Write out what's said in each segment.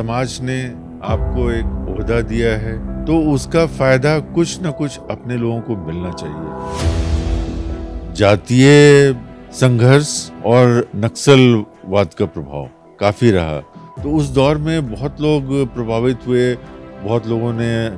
समाज ने आपको एक ओहदा दिया है तो उसका फायदा कुछ न कुछ अपने लोगों को मिलना चाहिए। जातीय संघर्ष और नक्सलवाद का प्रभाव काफी रहा, तो उस दौर में बहुत लोग प्रभावित हुए। बहुत लोगों ने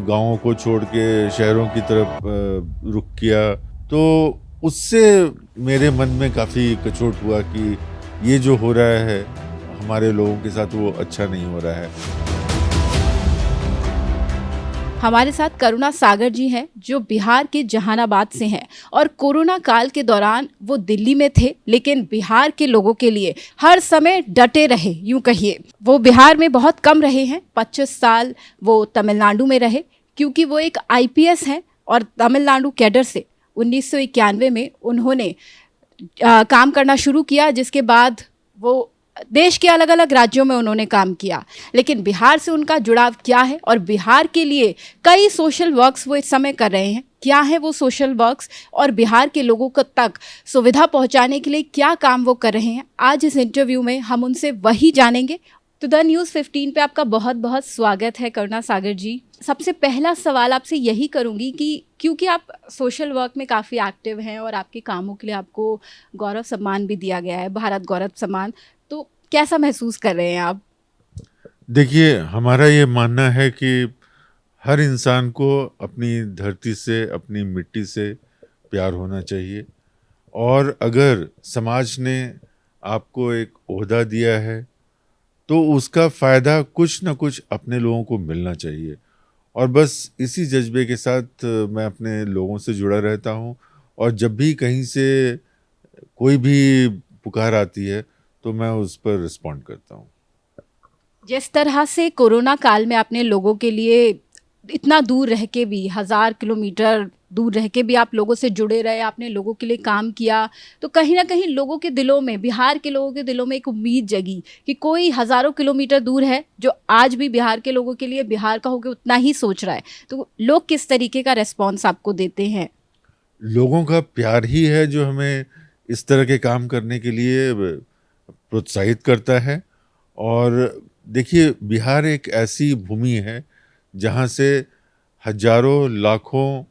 गांवों को छोड़ के शहरों की तरफ रुख किया। तो उससे मेरे मन में काफी कचोट हुआ कि ये जो हो रहा है हमारे लोगों के साथ वो अच्छा नहीं हो रहा है। हमारे साथ करुणा सागर जी हैं जो बिहार के जहानाबाद से हैं और कोरोना काल के दौरान वो दिल्ली में थे, लेकिन बिहार के लोगों के लिए हर समय डटे रहे। यूं कहिए वो बिहार में बहुत कम रहे हैं। 25 साल वो तमिलनाडु में रहे, क्योंकि वो एक आईपीएस हैं और तमिलनाडु कैडर से 1991 में उन्होंने काम करना शुरू किया, जिसके बाद वो देश के अलग अलग राज्यों में उन्होंने काम किया। लेकिन बिहार से उनका जुड़ाव क्या है और बिहार के लिए कई सोशल वर्क्स वो इस समय कर रहे हैं, क्या है वो सोशल वर्क्स और बिहार के लोगों को तक सुविधा पहुंचाने के लिए क्या काम वो कर रहे हैं, आज इस इंटरव्यू में हम उनसे वही जानेंगे। तो द न्यूज़ 15 पे आपका बहुत बहुत स्वागत है करुणा सागर जी। सबसे पहला सवाल आपसे यही करूंगी कि क्योंकि आप सोशल वर्क में काफ़ी एक्टिव हैं और आपके कामों के लिए आपको गौरव सम्मान भी दिया गया है, भारत गौरव सम्मान, तो कैसा महसूस कर रहे हैं आप? देखिए, हमारा ये मानना है कि हर इंसान को अपनी धरती से, अपनी मिट्टी से प्यार होना चाहिए। और अगर समाज ने आपको एक ओहदा दिया है तो उसका फ़ायदा कुछ न कुछ अपने लोगों को मिलना चाहिए। और बस इसी जज्बे के साथ मैं अपने लोगों से जुड़ा रहता हूँ। और जब भी कहीं से कोई भी पुकार आती है तो मैं उस पर रिस्पॉन्ड करता हूँ। जिस तरह से कोरोना काल में आपने लोगों के लिए इतना दूर रह के भी, 1000 किलोमीटर दूर रह के भी आप लोगों से जुड़े रहे, आपने लोगों के लिए काम किया, तो कहीं ना कहीं लोगों के दिलों में, बिहार के लोगों के दिलों में एक उम्मीद जगी कि कोई हज़ारों किलोमीटर दूर है जो आज भी बिहार के लोगों के लिए बिहार का होकर उतना ही सोच रहा है। तो लोग किस तरीके का रेस्पॉन्स आपको देते हैं? लोगों का प्यार ही है जो हमें इस तरह के काम करने के लिए प्रोत्साहित करता है। और देखिए, बिहार एक ऐसी भूमि है जहाँ से हजारों लाखों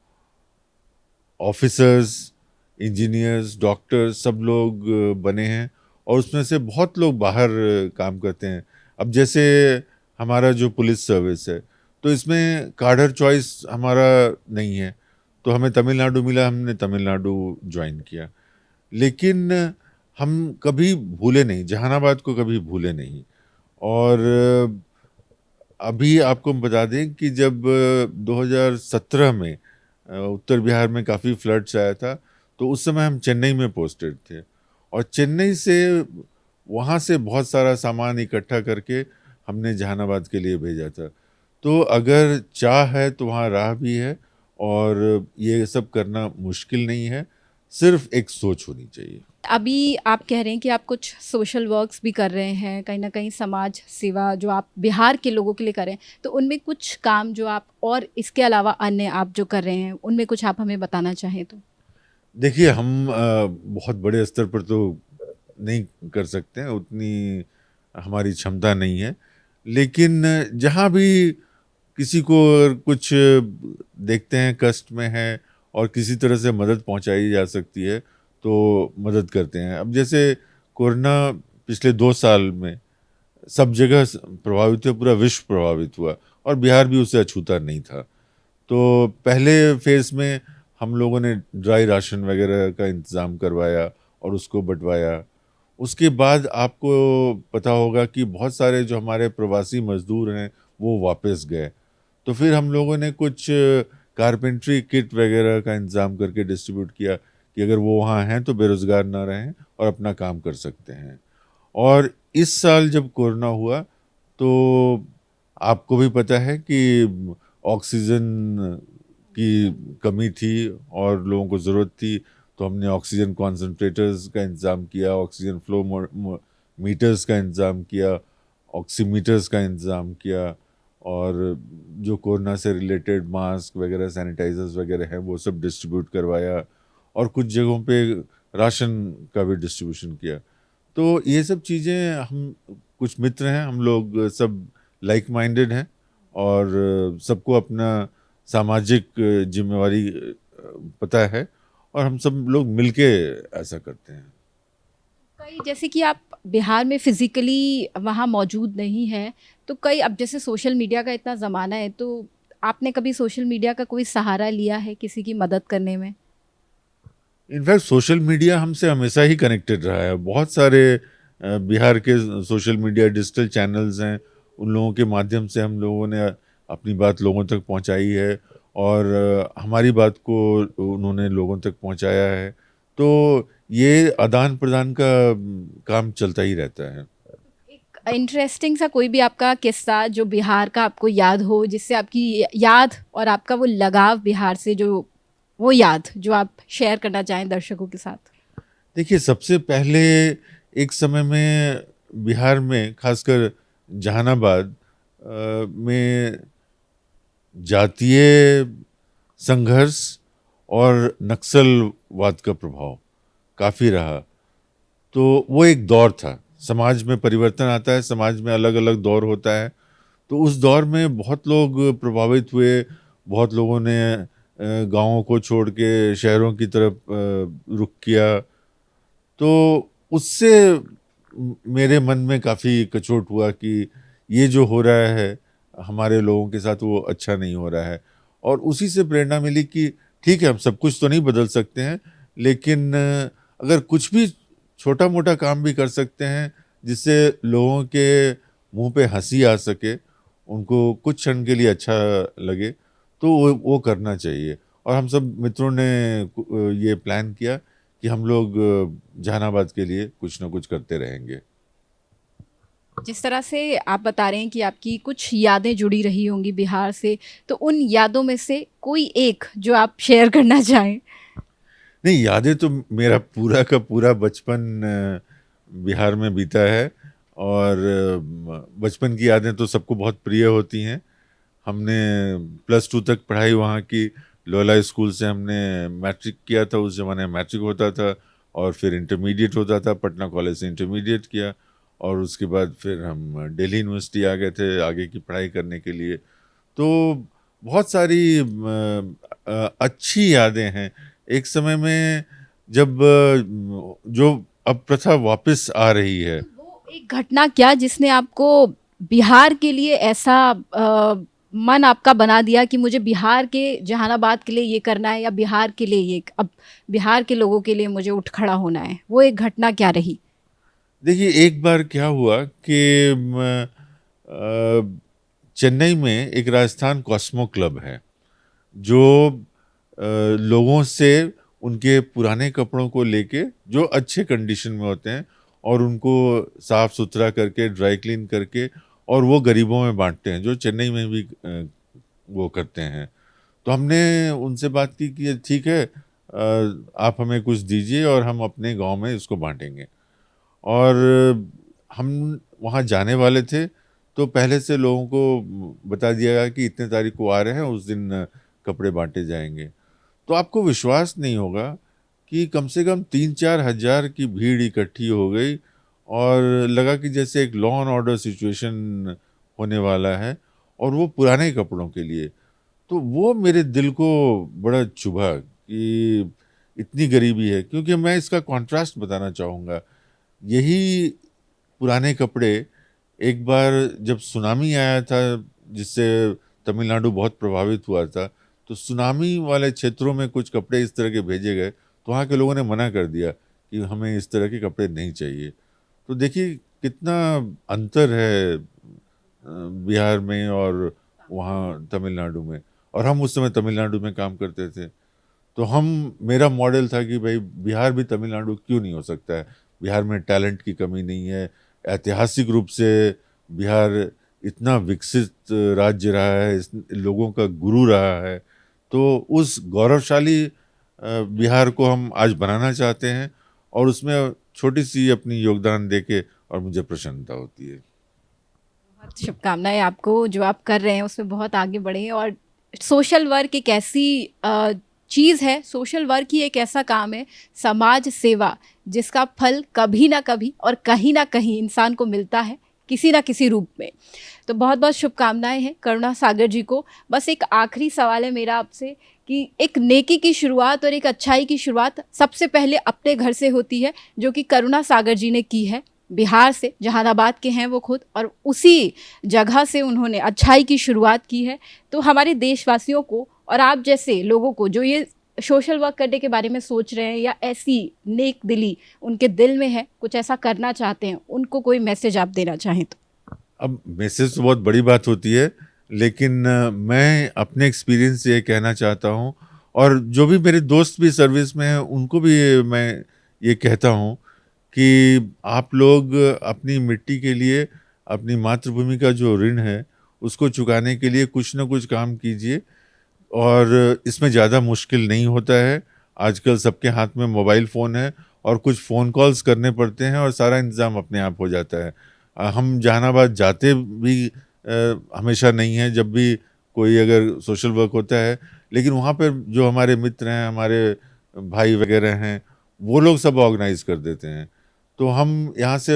ऑफिसर्स, इंजीनियर्स, डॉक्टर्स सब लोग बने हैं। और उसमें से बहुत लोग बाहर काम करते हैं। अब जैसे हमारा जो पुलिस सर्विस है, तो इसमें कार्डर चॉइस हमारा नहीं है, तो हमें तमिलनाडु मिला, हमने तमिलनाडु ज्वाइन किया। लेकिन हम कभी भूले नहीं, जहानाबाद को कभी भूले नहीं। और अभी आपको हम बता दें कि जब 2017 में उत्तर बिहार में काफ़ी फ्लड्स आया था, तो उस समय हम चेन्नई में पोस्टेड थे। और चेन्नई से, वहाँ से बहुत सारा सामान इकट्ठा करके हमने जहानाबाद के लिए भेजा था। तो अगर चाह है तो वहाँ राह भी है। और ये सब करना मुश्किल नहीं है, सिर्फ एक सोच होनी चाहिए। अभी आप कह रहे हैं कि आप कुछ सोशल वर्क्स भी कर रहे हैं, कहीं ना कहीं समाज सेवा जो आप बिहार के लोगों के लिए कर रहे हैं, तो उनमें कुछ काम जो आप और इसके अलावा अन्य आप जो कर रहे हैं उनमें कुछ आप हमें बताना चाहें तो? देखिए, हम बहुत बड़े स्तर पर तो नहीं कर सकते हैं, उतनी हमारी क्षमता नहीं है। लेकिन जहाँ भी किसी को कुछ देखते हैं कष्ट में है और किसी तरह से मदद पहुंचाई जा सकती है तो मदद करते हैं। अब जैसे कोरोना पिछले 2 साल में सब जगह प्रभावित हुआ, पूरा विश्व प्रभावित हुआ और बिहार भी उससे अछूता नहीं था। तो पहले फेज़ में हम लोगों ने ड्राई राशन वगैरह का इंतज़ाम करवाया और उसको बँटवाया। उसके बाद आपको पता होगा कि बहुत सारे जो हमारे प्रवासी मज़दूर हैं, वो वापस गए। तो फिर हम लोगों ने कुछ कारपेंट्री किट वगैरह का इंतज़ाम करके डिस्ट्रीब्यूट किया कि अगर वो वहाँ हैं तो बेरोज़गार ना रहें और अपना काम कर सकते हैं। और इस साल जब कोरोना हुआ तो आपको भी पता है कि ऑक्सीजन की कमी थी और लोगों को ज़रूरत थी, तो हमने ऑक्सीजन कॉन्सन्ट्रेटर्स का इंतज़ाम किया, ऑक्सीजन फ्लो मीटर्स का इंतज़ाम किया, ऑक्सीमीटर्स का इंतज़ाम किया। और जो कोरोना से रिलेटेड मास्क वगैरह, सैनिटाइजर्स वगैरह हैं, वो सब डिस्ट्रीब्यूट करवाया। और कुछ जगहों पे राशन का भी डिस्ट्रीब्यूशन किया। तो ये सब चीज़ें हम कुछ मित्र हैं, हम लोग सब लाइक माइंडेड हैं और सबको अपना सामाजिक जिम्मेवारी पता है और हम सब लोग मिलके ऐसा करते हैं। कई जैसे कि आप बिहार में फिजिकली वहाँ मौजूद नहीं है, तो कई अब जैसे सोशल मीडिया का इतना ज़माना है, तो आपने कभी सोशल मीडिया का कोई सहारा लिया है किसी की मदद करने में? इनफैक्ट सोशल मीडिया हमसे हमेशा ही कनेक्टेड रहा है। बहुत सारे बिहार के सोशल मीडिया डिजिटल चैनल्स हैं, उन लोगों के माध्यम से हम लोगों ने अपनी बात लोगों तक पहुंचाई है और हमारी बात को उन्होंने लोगों तक पहुंचाया है। तो ये आदान प्रदान का काम चलता ही रहता है। एक इंटरेस्टिंग सा कोई भी आपका किस्सा जो बिहार का आपको याद हो, जिससे आपकी याद और आपका वो लगाव बिहार से, जो वो याद जो आप शेयर करना चाहें दर्शकों के साथ? देखिए, सबसे पहले एक समय में बिहार में खासकर जहानाबाद में जातीय संघर्ष और नक्सलवाद का प्रभाव काफ़ी रहा। तो वो एक दौर था, समाज में परिवर्तन आता है, समाज में अलग अलग दौर होता है। तो उस दौर में बहुत लोग प्रभावित हुए, बहुत लोगों ने गाँवों को छोड़ के शहरों की तरफ रुख किया। तो उससे मेरे मन में काफ़ी कचोट हुआ कि ये जो हो रहा है हमारे लोगों के साथ वो अच्छा नहीं हो रहा है। और उसी से प्रेरणा मिली कि ठीक है, हम सब कुछ तो नहीं बदल सकते हैं, लेकिन अगर कुछ भी छोटा मोटा काम भी कर सकते हैं जिससे लोगों के मुंह पे हंसी आ सके, उनको कुछ क्षण के लिए अच्छा लगे, तो वो करना चाहिए। और हम सब मित्रों ने ये प्लान किया कि हम लोग जहानाबाद के लिए कुछ ना कुछ करते रहेंगे। जिस तरह से आप बता रहे हैं कि आपकी कुछ यादें जुड़ी रही होंगी बिहार से, तो उन यादों में से कोई एक जो आप शेयर करना चाहें? नहीं, यादें तो मेरा पूरा का पूरा बचपन बिहार में बीता है और बचपन की यादें तो सबको बहुत प्रिय होती हैं। हमने +2 तक पढ़ाई वहाँ की, लोयला स्कूल से हमने मैट्रिक किया था, उस ज़माने में मैट्रिक होता था और फिर इंटरमीडिएट होता था, पटना कॉलेज से इंटरमीडिएट किया और उसके बाद फिर हम दिल्ली यूनिवर्सिटी आ गए थे आगे की पढ़ाई करने के लिए। तो बहुत सारी अच्छी यादें हैं। एक समय में जब जो अब प्रथा वापस आ रही है। वो एक घटना क्या जिसने आपको बिहार के लिए ऐसा मन आपका बना दिया कि मुझे बिहार के जहानाबाद के लिए ये करना है, या बिहार के लिए ये अब बिहार के लोगों के लिए मुझे उठ खड़ा होना है? वो एक घटना क्या रही? देखिए, एक बार क्या हुआ कि चेन्नई में एक राजस्थान कॉस्मो क्लब है, जो लोगों से उनके पुराने कपड़ों को लेके जो अच्छे कंडीशन में होते हैं और उनको साफ सुथरा करके ड्राई क्लीन करके और वो गरीबों में बांटते हैं, जो चेन्नई में भी वो करते हैं। तो हमने उनसे बात की कि ठीक है, आप हमें कुछ दीजिए और हम अपने गांव में इसको बांटेंगे। और हम वहाँ जाने वाले थे, तो पहले से लोगों को बता दिया गया कि इतने तारीख को आ रहे हैं, उस दिन कपड़े बांटे जाएंगे। तो आपको विश्वास नहीं होगा कि कम से कम 3-4 हज़ार की भीड़ इकट्ठी हो गई और लगा कि जैसे एक लॉ एंड ऑर्डर सिचुएशन होने वाला है, और वो पुराने कपड़ों के लिए। तो वो मेरे दिल को बड़ा चुभा कि इतनी गरीबी है, क्योंकि मैं इसका कॉन्ट्रास्ट बताना चाहूँगा। यही पुराने कपड़े एक बार जब सुनामी आया था, जिससे तमिलनाडु बहुत प्रभावित हुआ था, तो सुनामी वाले क्षेत्रों में कुछ कपड़े इस तरह के भेजे गए, तो वहाँ के लोगों ने मना कर दिया कि हमें इस तरह के कपड़े नहीं चाहिए। तो देखिए कितना अंतर है बिहार में और वहाँ तमिलनाडु में। और हम उस समय तमिलनाडु में काम करते थे, तो हम मेरा मॉडल था कि भाई बिहार भी तमिलनाडु क्यों नहीं हो सकता है। बिहार में टैलेंट की कमी नहीं है, ऐतिहासिक रूप से बिहार इतना विकसित राज्य रहा है, लोगों का गुरु रहा है। तो उस गौरवशाली बिहार को हम आज बनाना चाहते हैं और उसमें छोटी सी अपनी योगदान देके, और मुझे प्रसन्नता होती है। बहुत शुभकामनाएं आपको, जो आप कर रहे हैं उसमें बहुत आगे बढ़े। और सोशल वर्क एक ऐसी चीज़ है, सोशल वर्क ही एक ऐसा काम है, समाज सेवा, जिसका फल कभी ना कभी और कहीं ना कहीं इंसान को मिलता है किसी ना किसी रूप में। तो बहुत बहुत शुभकामनाएं हैं करुणा सागर जी को। बस एक आखिरी सवाल है मेरा आपसे कि एक नेकी की शुरुआत और एक अच्छाई की शुरुआत सबसे पहले अपने घर से होती है, जो कि करुणा सागर जी ने की है। बिहार से, जहानाबाद के हैं वो खुद, और उसी जगह से उन्होंने अच्छाई की शुरुआत की है। तो हमारे देशवासियों को और आप जैसे लोगों को जो ये सोशल वर्क करने के बारे में सोच रहे हैं या ऐसी नेक दिली उनके दिल में है, कुछ ऐसा करना चाहते हैं, उनको कोई मैसेज आप देना चाहें तो? अब मैसेज तो बहुत बड़ी बात होती है, लेकिन मैं अपने एक्सपीरियंस से ये कहना चाहता हूँ, और जो भी मेरे दोस्त भी सर्विस में हैं उनको भी मैं ये कहता हूँ कि आप लोग अपनी मिट्टी के लिए, अपनी मातृभूमि का जो ऋण है उसको चुकाने के लिए कुछ ना कुछ काम कीजिए। और इसमें ज़्यादा मुश्किल नहीं होता है। आजकल सबके हाथ में मोबाइल फ़ोन है और कुछ फ़ोन कॉल्स करने पड़ते हैं और सारा इंतज़ाम अपने आप हो जाता है। हम जहानाबाद जाते भी हमेशा नहीं हैं, जब भी कोई अगर सोशल वर्क होता है, लेकिन वहाँ पर जो हमारे मित्र हैं, हमारे भाई वगैरह हैं, वो लोग सब ऑर्गेनाइज़ कर देते हैं। तो हम यहाँ से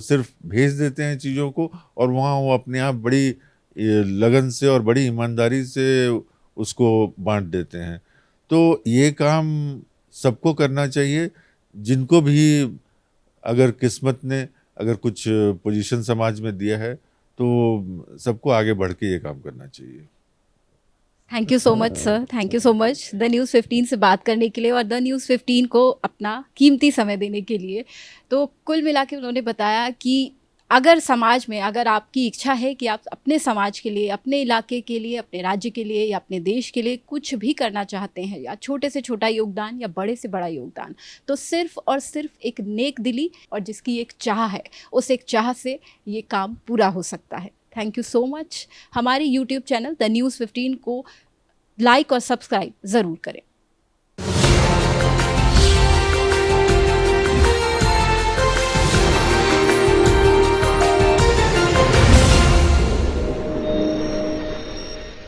सिर्फ भेज देते हैं चीज़ों को, और वहाँ वो अपने आप बड़ी लगन से और बड़ी ईमानदारी से उसको बाँट देते हैं। तो ये काम सबको करना चाहिए, जिनको भी अगर किस्मत ने अगर कुछ पोजीशन समाज में दिया है, तो सबको आगे बढ़ के ये काम करना चाहिए। Thank you so much sir, thank you so much the news 15 से बात करने के लिए और द न्यूज़ 15 को अपना कीमती समय देने के लिए। तो कुल मिला के उन्होंने बताया कि अगर समाज में, अगर आपकी इच्छा है कि आप अपने समाज के लिए, अपने इलाके के लिए, अपने राज्य के लिए या अपने देश के लिए कुछ भी करना चाहते हैं, या छोटे से छोटा योगदान या बड़े से बड़ा योगदान, तो सिर्फ और सिर्फ एक नेक दिली और जिसकी एक चाह है, उस एक चाह से ये काम पूरा हो सकता है। Thank you so much. हमारे यूट्यूब चैनल द न्यूज़ 15 को लाइक और सब्सक्राइब ज़रूर करें।